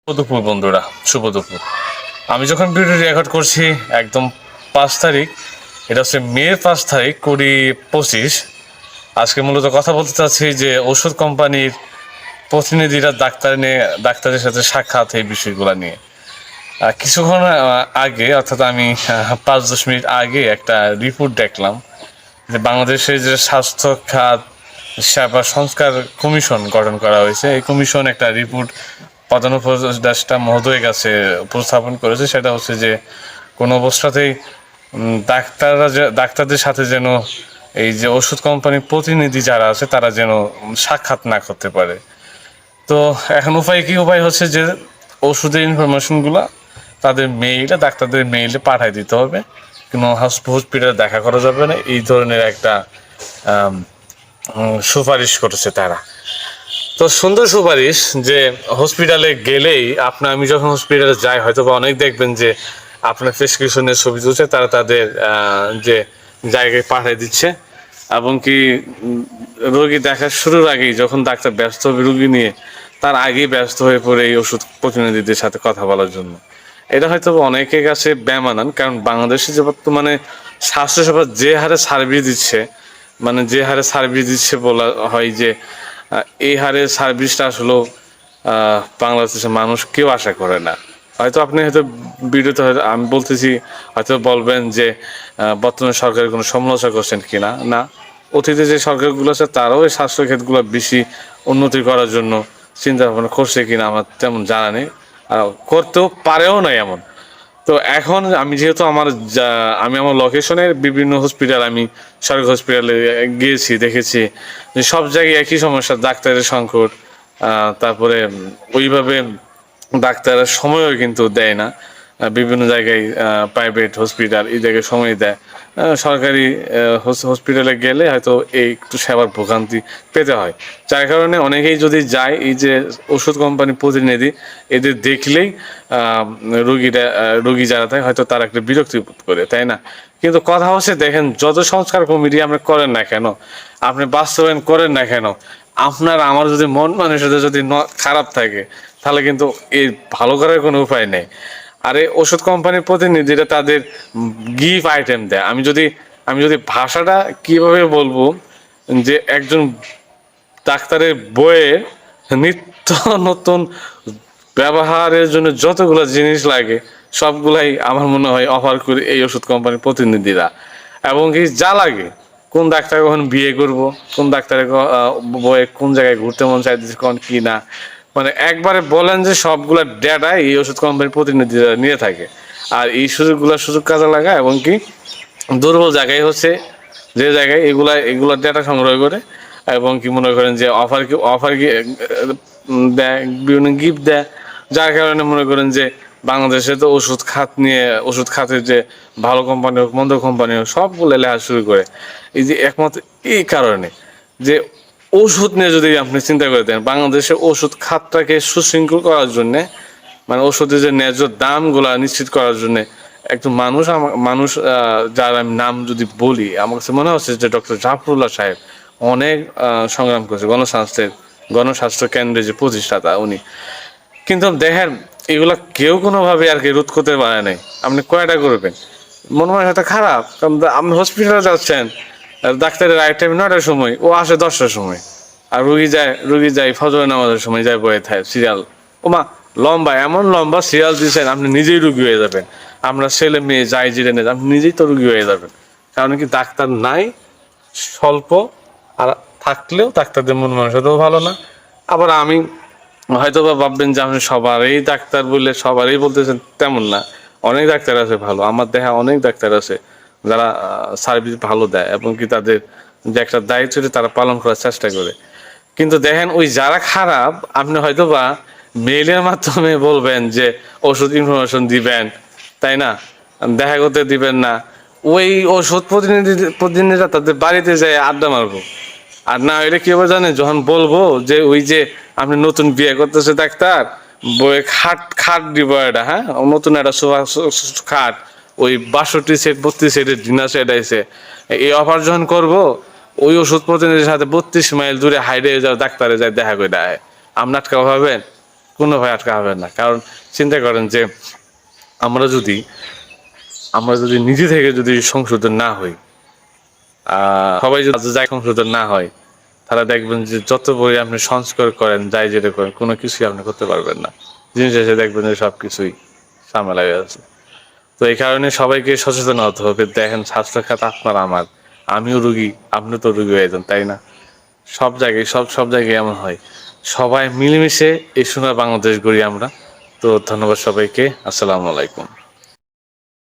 শুভ দুপুর বন্ধুরা, শুভ দুপুর। আমি যখন ভিডিও রেকর্ড করছি একদম 5 তারিখ, এটা হচ্ছে মে 5 তারিখ 2025। আজকে মূলত কথা বলতে চাচ্ছি যে ওষুধ কোম্পানির প্রতিনিধিরা ডাক্তারের সাথে সাক্ষাৎ এই বিষয়গুলো নিয়ে। কিছুক্ষণ আগে, অর্থাৎ আমি 5-10 মিনিট আগে একটা রিপোর্ট দেখলাম যে বাংলাদেশের যে স্বাস্থ্য খাত সেবা সংস্কার কমিশন গঠন করা হয়েছে। এই কমিশন একটা রিপোর্ট প্রধান উপদেষ্টা মহোদয়ের কাছে উপস্থাপন করেছে। সেটা হচ্ছে যে কোনো অবস্থাতেই ডাক্তারদের সাথে যেন এই যে ওষুধ কোম্পানির প্রতিনিধি যারা আছে তারা যেন সাক্ষাৎ না করতে পারে। তো এখন উপায় হচ্ছে যে ওষুধের ইনফরমেশনগুলো ডাক্তারদের মেইলে পাঠিয়ে দিতে হবে। কোনো হসপিটালে দেখা করা যাবে না, এই ধরনের একটা সুপারিশ করেছে তারা। তো সুন্দর সুপারিশ যে হসপিটালে গেলেই আমি যখন হসপিটালে যাই, হয়তো বা অনেক দেখবেন যে আপনার প্রেসক্রিপশনের ছবি তুলছে, তারা তাদের যে জায়গায় পাঠিয়ে দিচ্ছে। এবং কি রোগী দেখা শুরুর আগেই যখন ডাক্তার ব্যস্ত হবে রোগী নিয়ে, তার আগেই ব্যস্ত হয়ে পড়ে এই ওষুধ প্রতিনিধিদের সাথে কথা বলার জন্য। এটা হয়তো অনেকের কাছে বেমানান, কারণ বাংলাদেশে যে বর্তমানে স্বাস্থ্যসেবা যে হারে সার্ভিস দিচ্ছে বলা হয় যে এই হারে সার্ভিসটা আসলে বাংলাদেশের মানুষ কেউ আশা করে না। হয়তো ভিডিওতে হয়তো আমি বলতেছি, হয়তো বলবেন যে বর্তমানে সরকারের কোনো সমালোচনা করছেন কিনা। না, অতীতে যে সরকারগুলো আছে তারাও এই স্বাস্থ্য ক্ষেত্রগুলো বেশি উন্নতি করার জন্য চিন্তা ভাবনা করছে কিনা আমার তেমন জানা নেই, করতেও পারেও না এমন। তো এখন আমি আমার লোকেশনের বিভিন্ন সরকারি হসপিটালে গিয়েছি, দেখেছি যে সব জায়গায় একই সমস্যা, ডাক্তারের সংকট। তারপরে ওইভাবে ডাক্তারের সময়ও কিন্তু দেয় না। বিভিন্ন জায়গায় প্রাইভেট হসপিটাল এই জায়গায় সময় দেয়, সরকারি হসপিটালে গেলে হয়তো এই একটু সেবার ভোগান্তি পেতে হয়। যার কারণে অনেকেই যদি যায়, এই যে ওষুধ কোম্পানি প্রতিনিধি এদের দেখলেই রোগী যারা থাকে হয়তো তারা একটা বিরক্তি বোধ করে, তাই না? কিন্তু কথা হচ্ছে, দেখেন, যত সংস্কার কমিটি আপনি করেন না কেন, আপনি বাস্তবায়ন করেন না কেন, আমার যদি মন মানুষের যদি খারাপ থাকে, তাহলে কিন্তু এই ভালো করার কোনো উপায় নেই। আর এই ওষুধ কোম্পানির প্রতিনিধিরা তাদের গিফট আইটেম দেয়। আমি যদি ভাষাটা কিভাবে বলবো, যে একজন ডাক্তারের বইয়ে নিত্য নতুন ব্যবহারের জন্য যতগুলো জিনিস লাগে সবগুলাই আমার মনে হয় অফার করে এই ওষুধ কোম্পানির প্রতিনিধিরা। এবং কি যা লাগে, কোন ডাক্তার কখন বিয়ে করব, কোন ডাক্তারের বয়ে কোন জায়গায় ঘুরতে মন চাইতেছে, কোন কি না, মানে একবারে বলেন যে সবগুলা ডেটা এই ওষুধ কোম্পানির প্রতিনিধিরা নিয়ে থাকে। আর এই সুযোগ কাজে লাগায়, এবং কি দুর্বল জায়গায় হচ্ছে যে জায়গায় এগুলা ডেটা সংগ্রহ করে, এবং কি মনে করেন যে অফার কি দেয়, বিভিন্ন গিফট দেয়। যার কারণে মনে করেন যে বাংলাদেশে তো ওষুধ খাতের যে ভালো কোম্পানি হোক মন্দ কোম্পানি হোক সবগুলো লেখা শুরু করে। এই যে একমাত্র এই কারণে যে ওষুধ নিয়ে যদি আপনি চিন্তা করে দেন, বাংলাদেশে ওষুধ খাতটাকে সুশৃঙ্খল করার জন্যে, মানে ওষুধের যে ন্যায্য দামগুলা নিশ্চিত করার জন্যে একজন মানুষ যার আমি নাম যদি বলি, আমার কাছে মনে হচ্ছে যে ডক্টর জাফরুল্লাহ সাহেব অনেক সংগ্রাম করেছে গণস্বাস্থ্য কেন্দ্রের যে প্রতিষ্ঠাতা উনি। কিন্তু দেখেন, এগুলা কেউ কোনোভাবে আর কি রোধ করতে পারে নাই। আপনি কয়টা করবেন, মনে হয় হয়তো খারাপ, কারণ আপনি হসপিটালে যাচ্ছেন, ডাক্তারের রাইট টাইম 9টার সময়, ও আসে 10টার সময়। আর রুগী যায় ফজর নামাজের সময়, যায় বয়ে থাকে সিরিয়াল। এমন লম্বা সিরিয়াল দিয়েছেন, আপনি নিজেই রুগী হয়ে যাবেন। আমরা ছেলে মেয়ে যাই জিরে নেই, আপনি নিজেই তো রুগী হয়ে যাবেন। কারণ কি, ডাক্তার নাই, স্বল্প, আর থাকলেও ডাক্তারদের মন মানসিকতাও ভালো না। আবার আমি হয়তো বা ভাববেন যে আপনি সবারই ডাক্তার বললে সবারই বলতেছেন, তেমন না। অনেক ডাক্তার আছে ভালো, আমার দেখা অনেক ডাক্তার আছে যারা সার্ভিস ভালো দেয়, এবং কি তাদের যে একটা দায়িত্ব তারা পালন করার চেষ্টা করে। কিন্তু দেখেন, ওই যারা খারাপ, আপনি হয়তো বা মেইলের মাধ্যমে বলবেন যে ওষুধ ইনফরমেশন দিবেন, তাই না, দেখা করতে দিবেন না। ওই ওষুধ প্রতিনিধিরা তাদের বাড়িতে যায় আড্ডা মারবো। আর না হইলে কি হবে জানেন, যখন বলবো যে ওই যে আপনি নতুন বিয়ে করতেছে ডাক্তার, বই খাট দিব এটা, হ্যাঁ, নতুন একটা খাট, ওই 62 সেট 32 সেটের ডিনার সেট আইছে, এই অফার যখন করবো, ওই ওষুধ প্রতিনিধির সাথে 32 মাইল দূরে হাইডে যাও ডাক্তারে যায় দেখা করে দেয়। আপনি আটকা ভাবেন কোনোভাবে আটকা হবেন না। কারণ চিন্তা করেন যে আমরা যদি নিজে থেকে যদি সংশোধন না হই, সবাই যদি যাই সংশোধন না হয়, তাহলে দেখবেন যে যত বই আপনি সংস্কার করেন, যাই যেটা করেন, কোনো কিছুই আপনি করতে পারবেন না। জিনিস এসে দেখবেন যে সব কিছুই ঝামেলা হয়ে আছে। তো এই কারণে সবাইকে সচেতন হতে হবে। দেখেন, স্বাস্থ্য খাত আপনার আমার, আমিও রুগী, আপনি তো রুগী হয়ে যান, তাই না? সব জায়গায় এমন হয়। সবাই মিলেমিশে এই সোনার বাংলাদেশ গড়ি আমরা। তো ধন্যবাদ সবাইকে। আসসালামু আলাইকুম।